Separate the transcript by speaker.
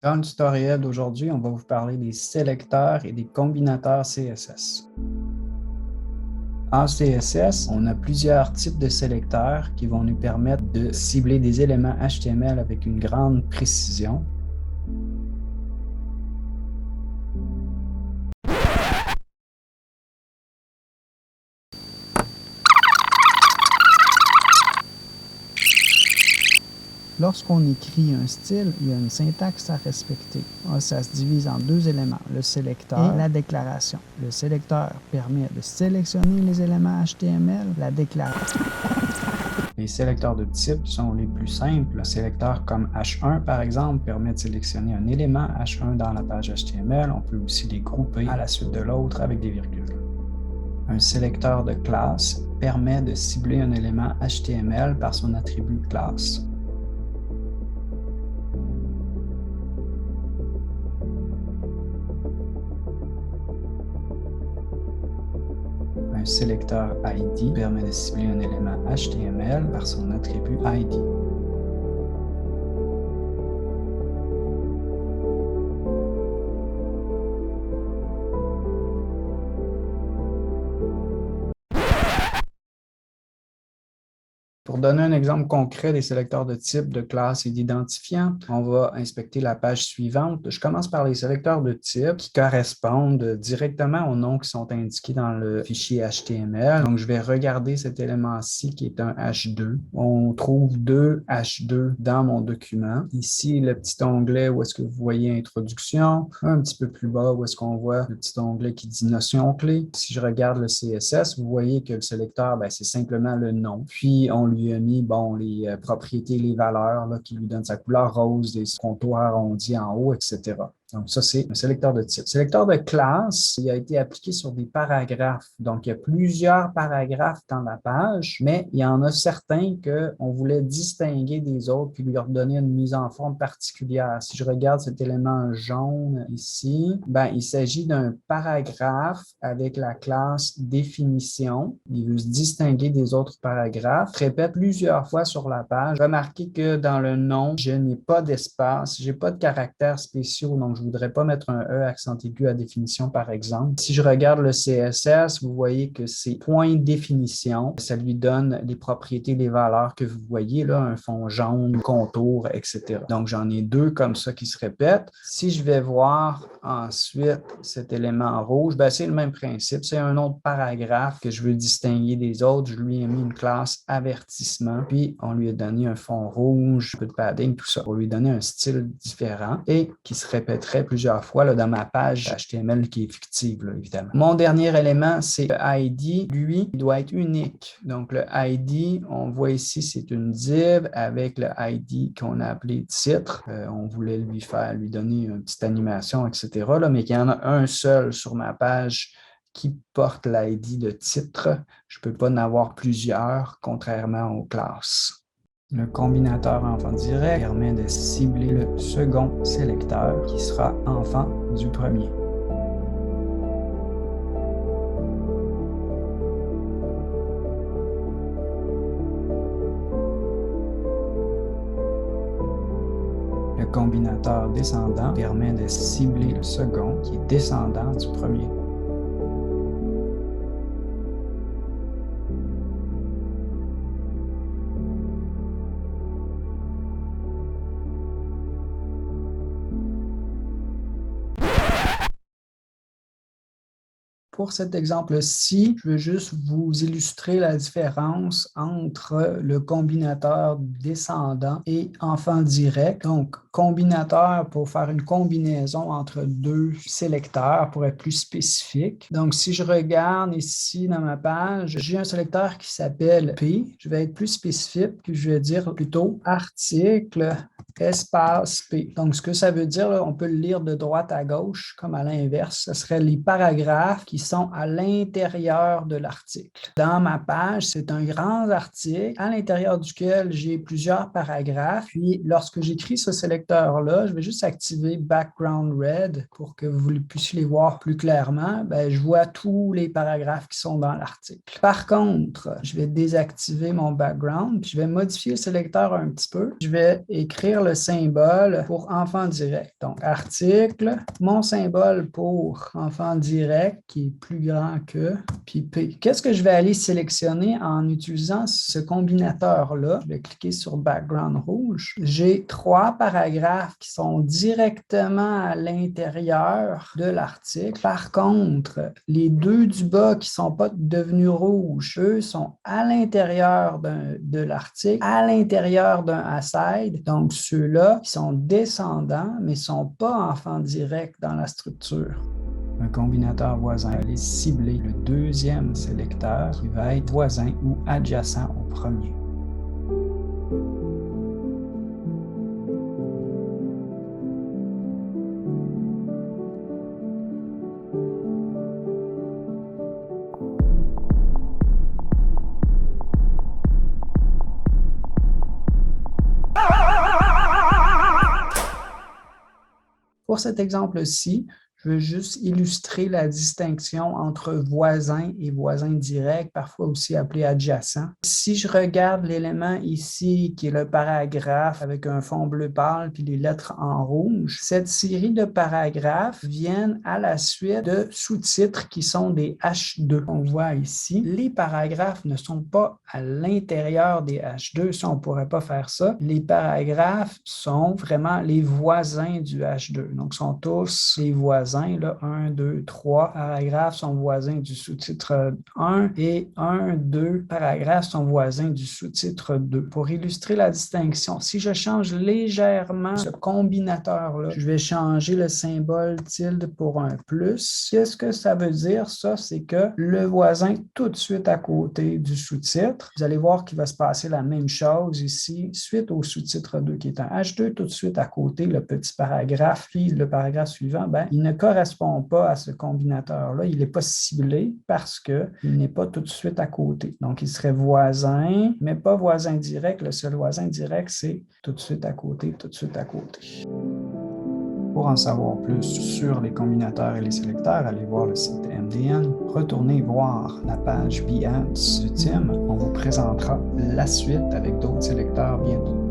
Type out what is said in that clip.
Speaker 1: Dans le tutoriel d'aujourd'hui, on va vous parler des sélecteurs et des combinateurs CSS. En CSS, on a plusieurs types de sélecteurs qui vont nous permettre de cibler des éléments HTML avec une grande précision. Lorsqu'on écrit un style, il y a une syntaxe à respecter. Ça se divise en deux éléments, le sélecteur et la déclaration. Le sélecteur permet de sélectionner les éléments HTML, la déclaration. Les sélecteurs de type sont les plus simples. Un sélecteur comme H1, par exemple, permet de sélectionner un élément H1 dans la page HTML. On peut aussi les grouper à la suite de l'autre avec des virgules. Un sélecteur de classe permet de cibler un élément HTML par son attribut classe. Un sélecteur ID permet de cibler un élément HTML par son attribut ID. Pour donner un exemple concret des sélecteurs de type, de classe et d'identifiant, on va inspecter la page suivante. Je commence par les sélecteurs de type qui correspondent directement aux noms qui sont indiqués dans le fichier HTML. Donc, je vais regarder cet élément-ci qui est un H2. On trouve deux H2 dans mon document. Ici, le petit onglet où est-ce que vous voyez Introduction. Un petit peu plus bas où est-ce qu'on voit le petit onglet qui dit Notion clé. Si je regarde le CSS, vous voyez que le sélecteur, c'est simplement le nom. Puis, on lui a mis les propriétés, les valeurs là, qui lui donnent sa couleur rose, des contours arrondis en haut, etc. Donc, ça, c'est un sélecteur de type. Sélecteur de classe, il a été appliqué sur des paragraphes. Donc, il y a plusieurs paragraphes dans la page, mais il y en a certains qu'on voulait distinguer des autres puis leur donner une mise en forme particulière. Si je regarde cet élément jaune ici, il s'agit d'un paragraphe avec la classe définition. Il veut se distinguer des autres paragraphes. Je répète plusieurs fois sur la page. Remarquez que dans le nom, je n'ai pas d'espace, je n'ai pas de caractères spéciaux, donc je ne voudrais pas mettre un E accent aigu à définition, par exemple. Si je regarde le CSS, vous voyez que c'est point définition. Ça lui donne les propriétés, les valeurs que vous voyez là, un fond jaune, contour, etc. Donc, j'en ai deux comme ça qui se répètent. Si je vais voir ensuite cet élément rouge, c'est le même principe. C'est un autre paragraphe que je veux distinguer des autres. Je lui ai mis une classe avertissement, puis on lui a donné un fond rouge, un peu de padding, tout ça, pour lui donner un style différent et qui se répéterait plusieurs fois là, dans ma page HTML qui est fictive, là, évidemment. Mon dernier élément, c'est le ID. Lui, il doit être unique. Donc, le ID, on voit ici, c'est une div avec le ID qu'on a appelé titre. On voulait lui donner une petite animation, etc. Là, mais qu'il y en a un seul sur ma page qui porte l'ID de titre. Je ne peux pas en avoir plusieurs, contrairement aux classes. Le combinateur enfant direct permet de cibler le second sélecteur qui sera enfant du premier. Le combinateur descendant permet de cibler le second qui est descendant du premier. Pour cet exemple-ci, je veux juste vous illustrer la différence entre le combinateur descendant et enfant direct. Donc, combinateur pour faire une combinaison entre deux sélecteurs pour être plus spécifique. Donc, si je regarde ici dans ma page, j'ai un sélecteur qui s'appelle P. Je vais être plus spécifique, je vais dire plutôt article espace P. Donc, ce que ça veut dire, là, on peut le lire de droite à gauche, comme à l'inverse. Ce serait les paragraphes qui sont à l'intérieur de l'article. Dans ma page, c'est un grand article à l'intérieur duquel j'ai plusieurs paragraphes. Puis, lorsque j'écris ce sélecteur-là, je vais juste activer Background Red pour que vous puissiez les voir plus clairement. Je vois tous les paragraphes qui sont dans l'article. Par contre, je vais désactiver mon background, puis je vais modifier le sélecteur un petit peu. Je vais écrire le symbole pour enfant direct. Donc, article, mon symbole pour enfant direct qui est plus grand que, puis P. Qu'est-ce que je vais aller sélectionner en utilisant ce combinateur-là? Je vais cliquer sur background rouge. J'ai 3 paragraphes qui sont directement à l'intérieur de l'article. Par contre, les 2 du bas qui ne sont pas devenus rouges, eux sont à l'intérieur de l'article, à l'intérieur d'un aside. Donc, ceux-là, ils sont descendants, mais ne sont pas enfants directs dans la structure. Un combinateur voisin va aller cibler le deuxième sélecteur qui va être voisin ou adjacent au premier. Pour cet exemple-ci, je veux juste illustrer la distinction entre voisin et voisin direct, parfois aussi appelé adjacent. Si je regarde l'élément ici, qui est le paragraphe avec un fond bleu pâle puis les lettres en rouge, cette série de paragraphes viennent à la suite de sous-titres qui sont des H2. On voit ici, les paragraphes ne sont pas à l'intérieur des H2, ça on ne pourrait pas faire ça. Les paragraphes sont vraiment les voisins du H2, donc sont tous les voisins. Là, 1, 2, 3 paragraphes sont voisins du sous-titre 1 et 1, 2 paragraphes sont voisins du sous-titre 2. Pour illustrer la distinction, si je change légèrement ce combinateur-là, je vais changer le symbole tilde pour un plus. Qu'est-ce que ça veut dire? Ça, c'est que le voisin tout de suite à côté du sous-titre, vous allez voir qu'il va se passer la même chose ici, suite au sous-titre 2 qui est un H2, tout de suite à côté, le petit paragraphe, puis le paragraphe suivant, il ne correspond pas à ce combinateur-là. Il n'est pas ciblé parce qu'il n'est pas tout de suite à côté. Donc, il serait voisin, mais pas voisin direct. Le seul voisin direct, c'est tout de suite à côté, tout de suite à côté. Pour en savoir plus sur les combinateurs et les sélecteurs, allez voir le site MDN. Retournez voir la page Behance du team. On vous présentera la suite avec d'autres sélecteurs bientôt.